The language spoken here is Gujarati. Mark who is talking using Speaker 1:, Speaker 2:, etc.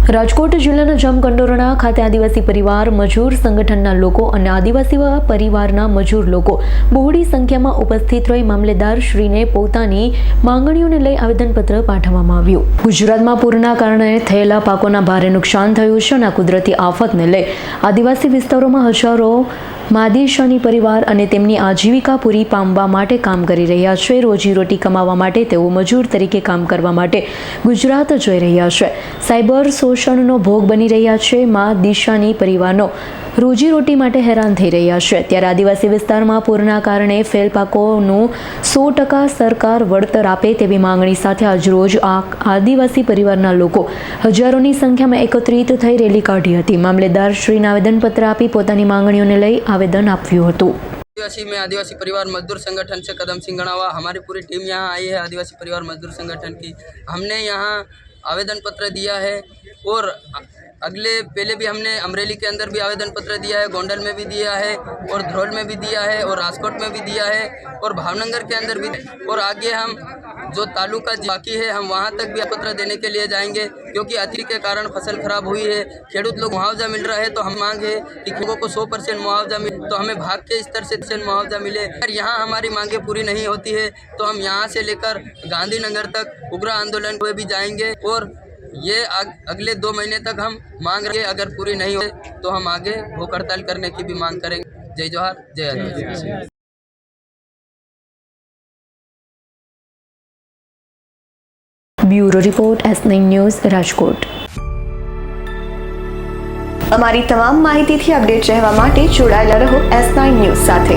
Speaker 1: રાજકોટ જિલ્લાના જામકંડોરણા ખાતે આદિવાસી પરિવાર મજૂર સંગઠનના લોકો અને આદિવાસી પરિવારના મજૂર લોકો બહોળી સંખ્યામાં ઉપસ્થિત રહી મામલેદાર શ્રીને પોતાની માંગણીઓને લઈ આવેદનપત્ર પાઠવવામાં આવ્યું। ગુજરાતમાં પૂરના કારણે થયેલા પાકોના ભારે નુકસાન થયું છે અને કુદરતી આફતને લઈ આદિવાસી વિસ્તારોમાં હજારો માદીશાની પરિવાર અને તેમની આજીવિકા પૂરી પામવા માટે કામ કરી રહ્યા છે। રોજીરોટી કમાવા માટે તેઓ મજૂર તરીકે કામ કરવા માટે ગુજરાત જઈ રહ્યા છે। સાયબર શોષણનો ભોગ બની રહ્યા છે। માદીશાની પરિવારનો રોજીરોટી માટે હેરાન થઈ રહ્યા છે। ત્યારે આદિવાસી વિસ્તારમાં પૂરના કારણે ફેલ પાકોનું 100% સરકાર વળતર આપે તેવી માંગણી સાથે આજરોજ આદિવાસી પરિવારના લોકો હજારોની સંખ્યામાં એકત્રિત થઈ રેલી કાઢી હતી। મામલેદાર શ્રીને આવેદનપત્ર આપી પોતાની માંગણીઓને લઈ आवेदन आप्યું હતું।
Speaker 2: आदिवासी में आदिवासी परिवार मजदूर संगठन से कदम सिंह गणावा हमारी पूरी टीम यहाँ आई है। आदिवासी परिवार मजदूर संगठन की हमने यहाँ आवेदन पत्र दिया है और पहले भी हमने अमरेली के अंदर भी आवेदन पत्र दिया है, गोंडल में भी दिया है और धरोल में भी दिया है और राजकोट में भी दिया है और भावनगर के अंदर भी, और आगे हम जो तालुका बाकी है हम वहाँ तक भी पत्र देने के लिए जाएंगे क्योंकि अति के कारण फसल खराब हुई है। खेडूत लोग मुआवजा मिल रहा है तो हम मांग है कि खेडूतों को 100% मुआवजा मिले तो हमें भाग के स्तर से मुआवजा मिले। अगर यहाँ हमारी मांगे पूरी नहीं होती है तो हम यहाँ से लेकर गांधीनगर तक उग्र आंदोलन हुए भी जाएंगे और ये अगले 2 महीने तक हम मांग रहे। अगर पूरी नहीं हो तो हम आगे भूख हड़ताल करने की भी मांग करेंगे। जय जोहार, जय आदिवासी।
Speaker 1: Bureau report S9 news Rajkot.
Speaker 3: અમારી તમામ માહિતીથી અપડેટ રહેવા માટે જોડાયેલા રહો S9 ન્યૂઝ સાથે।